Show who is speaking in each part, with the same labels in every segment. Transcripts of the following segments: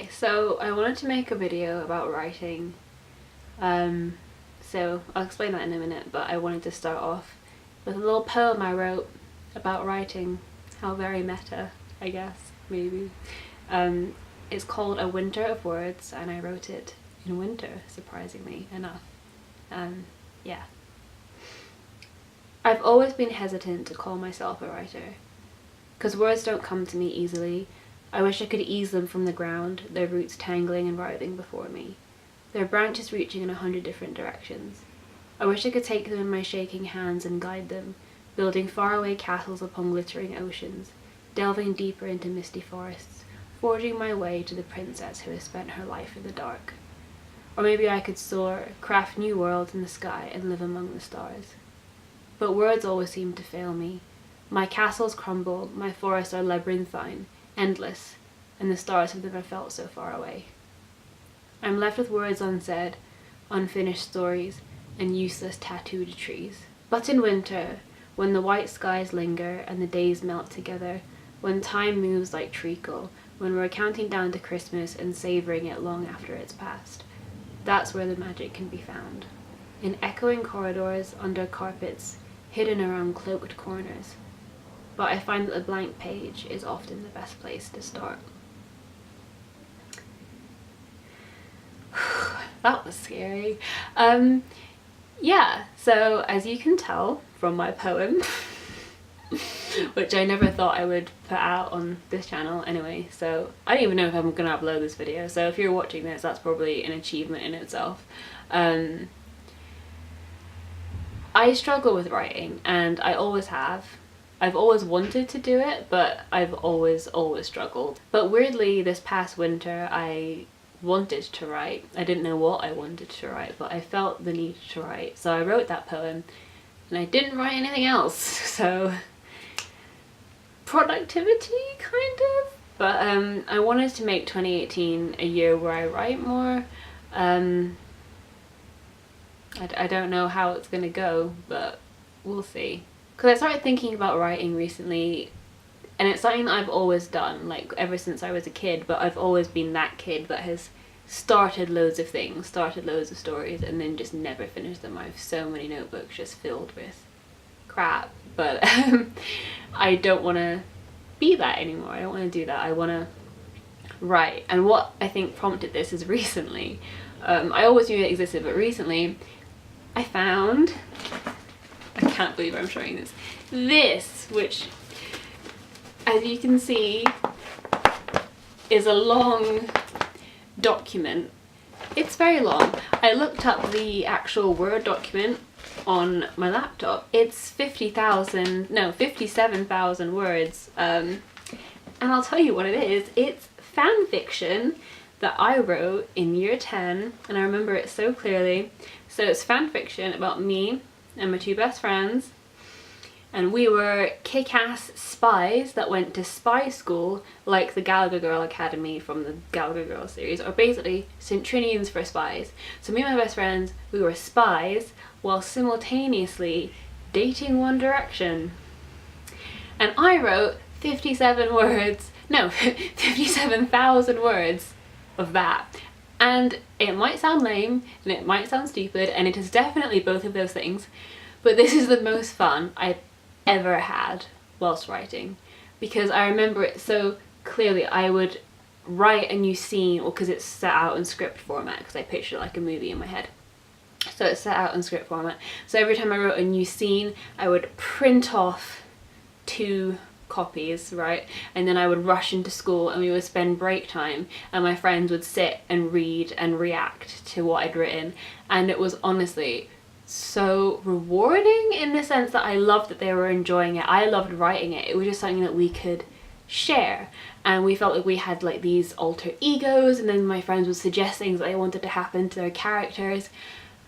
Speaker 1: Hi, so I wanted to make a video about writing, so I'll explain that in a minute, but I wanted to start off with a little poem I wrote about writing. How very meta, I guess, maybe. It's called A Winter of Words, and I wrote it in winter, surprisingly enough. Yeah. I've always been hesitant to call myself a writer, because words don't come to me easily. I wish I could ease them from the ground, their roots tangling and writhing before me, their branches reaching in 100 different directions. I wish I could take them in my shaking hands and guide them, building faraway castles upon glittering oceans, delving deeper into misty forests, forging my way to the princess who has spent her life in the dark. Or maybe I could soar, craft new worlds in the sky, and live among the stars. But words always seem to fail me. My castles crumble, my forests are labyrinthine, endless, and the stars have never felt so far away. I'm left with words unsaid, unfinished stories, and useless tattooed trees. But in winter, when the white skies linger and the days melt together, when time moves like treacle, when we're counting down to Christmas and savouring it long after it's passed, that's where the magic can be found. In echoing corridors, under carpets, hidden around cloaked corners. But I find that the blank page is often the best place to start. That was scary. Yeah, so as you can tell from my poem, which I never thought I would put out on this channel anyway, so I don't even know if I'm gonna upload this video, so if you're watching this, that's probably an achievement in itself. I struggle with writing, and I always have. I've always wanted to do it, but I've always struggled. But weirdly, this past winter, I wanted to write. I didn't know what I wanted to write, but I felt the need to write. So I wrote that poem, and I didn't write anything else. So productivity, kind of. But I wanted to make 2018 a year where I write more. I don't know how it's gonna go, but we'll see. Because I started thinking about writing recently, and it's something that I've always done, like ever since I was a kid, but I've always been that kid that has started loads of things, started loads of stories, and then just never finished them. I have so many notebooks just filled with crap, but I don't want to be that anymore. I don't want to do that. I want to write. And what I think prompted this is recently, I always knew it existed, but recently I found, I can't believe I'm showing this, which, as you can see, is a long document. It's very long. I looked up the actual Word document on my laptop. It's 57,000 words. And I'll tell you what it is. It's fan fiction that I wrote in year 10, and I remember it so clearly. So it's fan fiction about me and my two best friends, and we were kick-ass spies that went to spy school, like the Gallagher Girl Academy from the Gallagher Girl series, or basically Centrinians for spies. So me and my best friends, we were spies while simultaneously dating One Direction. And I wrote 57,000 words of that. And it might sound lame, and it might sound stupid, and it is definitely both of those things, but this is the most fun I've ever had whilst writing, because I remember it so clearly. I would write a new scene, or because it's set out in script format, because I picture it like a movie in my head. So it's set out in script format. So every time I wrote a new scene, I would print off 2 copies, right? And then I would rush into school, and we would spend break time, and my friends would sit and read and react to what I'd written. And it was honestly so rewarding, in the sense that I loved that they were enjoying it. I loved writing it. It was just something that we could share, and we felt like we had like these alter egos, and then my friends would suggest things that they wanted to happen to their characters.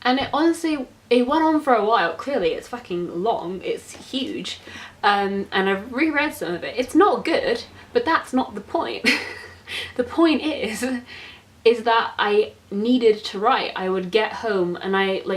Speaker 1: And it honestly, it went on for a while. Clearly it's fucking long, it's huge, and I've reread some of it. It's not good, but that's not the point. The point is, is that I needed to write. I would get home and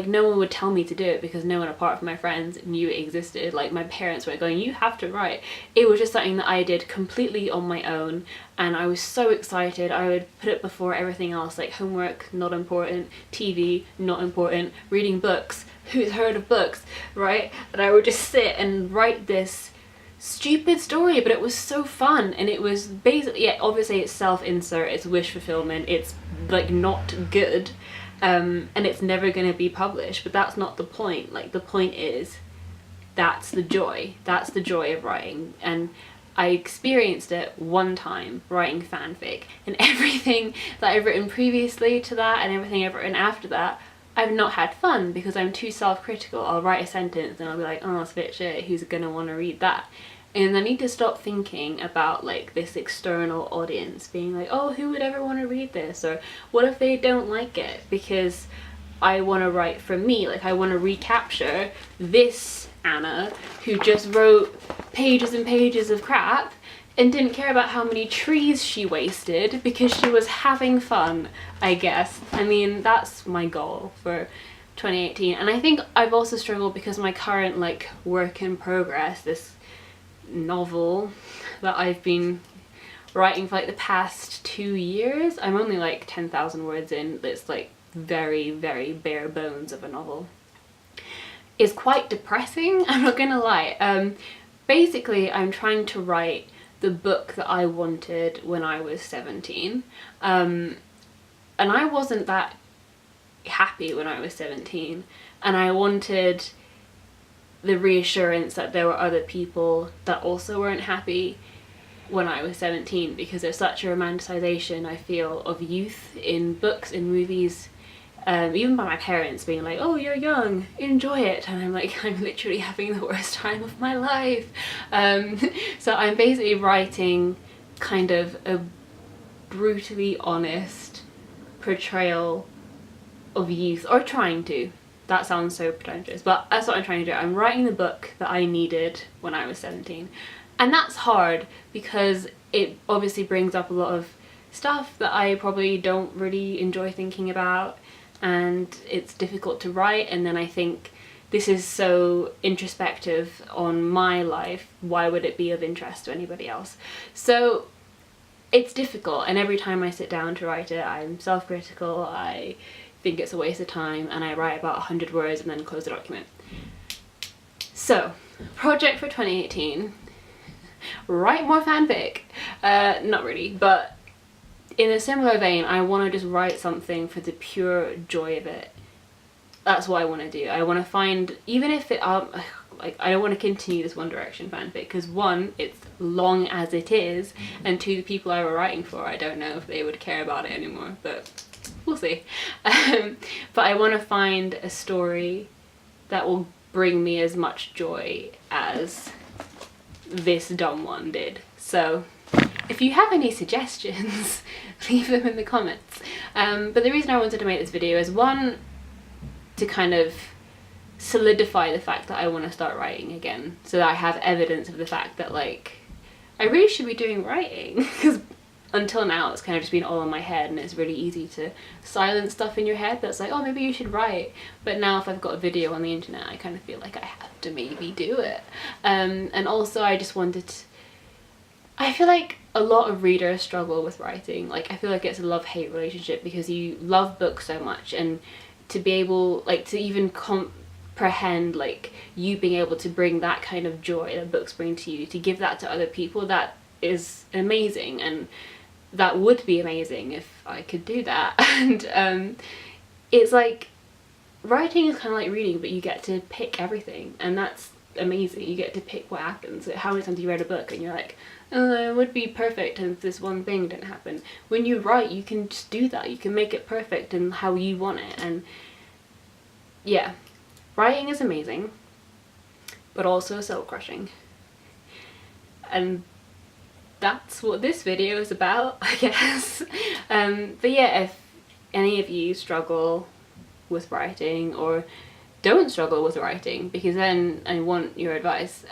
Speaker 1: no one would tell me to do it because no one apart from my friends knew it existed. Like my parents weren't going, you have to write. It was just something that I did completely on my own, and I was so excited. I would put it before everything else, like homework, not important, TV, not important, reading books, who's heard of books, right? And I would just sit and write this stupid story, but it was so fun. And it was basically, yeah, obviously it's self-insert, it's wish fulfillment, it's like not good, and it's never going to be published, but that's not the point. Like the point is, that's the joy of writing. And I experienced it one time writing fanfic, and everything that I've written previously to that and everything I've written after that, I've not had fun because I'm too self-critical. I'll write a sentence and I'll be like, oh, that's a bit shit, who's gonna want to read that? And I need to stop thinking about like this external audience being like, oh, who would ever want to read this? Or what if they don't like it? Because I want to write for me. Like I want to recapture this Anna who just wrote pages and pages of crap and didn't care about how many trees she wasted because she was having fun, I guess. I mean, that's my goal for 2018. And I think I've also struggled because my current like work in progress, this novel that I've been writing for like the past 2 years, I'm only like 10,000 words in. It's like very, very bare bones of a novel. Is quite depressing, I'm not gonna lie. Basically, I'm trying to write the book that I wanted when I was 17, and I wasn't that happy when I was 17, and I wanted the reassurance that there were other people that also weren't happy when I was 17, because there's such a romanticization, I feel, of youth in books, in movies, even by my parents being like, oh, you're young, enjoy it, and I'm like, I'm literally having the worst time of my life. So I'm basically writing kind of a brutally honest portrayal of youth, or trying to. That sounds so pretentious, but that's what I'm trying to do. I'm writing the book that I needed when I was 17, and that's hard because it obviously brings up a lot of stuff that I probably don't really enjoy thinking about, and it's difficult to write. And then I think this is so introspective on my life, why would it be of interest to anybody else? So it's difficult, and every time I sit down to write it, I'm self-critical, I think it's a waste of time, and I write about 100 words and then close the document. So, project for 2018, write more fanfic. Not really, but in a similar vein, I want to just write something for the pure joy of it. That's what I want to do. I want to find, even if it, like, I don't want to continue this One Direction fanfic, because one, it's long as it is, and two, the people I were writing for, I don't know if they would care about it anymore, but we'll see. But I want to find a story that will bring me as much joy as this dumb one did. So if you have any suggestions, leave them in the comments. But the reason I wanted to make this video is, one, to kind of solidify the fact that I want to start writing again, so that I have evidence of the fact that, like, I really should be doing writing, because until now it's kind of just been all in my head, and it's really easy to silence stuff in your head that's like, oh, maybe you should write. But now if I've got a video on the internet, I kind of feel like I have to maybe do it. And also I just wanted to, I feel like a lot of readers struggle with writing. Like, I feel like it's a love-hate relationship, because you love books so much, and to be able, like, to even comprehend, like, you being able to bring that kind of joy that books bring to you, to give that to other people, that is amazing. And that would be amazing if I could do that. And it's like, writing is kind of like reading, but you get to pick everything, and that's amazing. You get to pick what happens. How many times have you read a book and you're like, oh, it would be perfect if this one thing didn't happen? When you write, you can just do that. You can make it perfect and how you want it. And yeah, writing is amazing, but also soul-crushing. And that's what this video is about, I guess. But yeah, if any of you struggle with writing, or don't struggle with writing, because then I want your advice,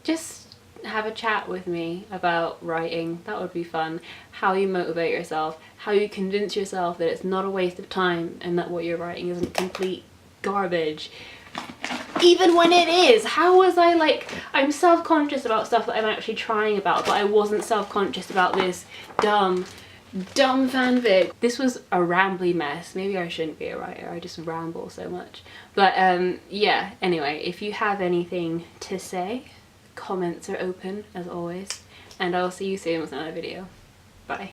Speaker 1: just have a chat with me about writing. That would be fun. How you motivate yourself, how you convince yourself that it's not a waste of time and that what you're writing isn't complete garbage. Even when it is, how was I like, I'm self-conscious about stuff that I'm actually trying about, but I wasn't self-conscious about this dumb fanfic. This was a rambly mess. Maybe I shouldn't be a writer, I just ramble so much. But yeah, anyway, if you have anything to say, comments are open as always, and I'll see you soon with another video. Bye.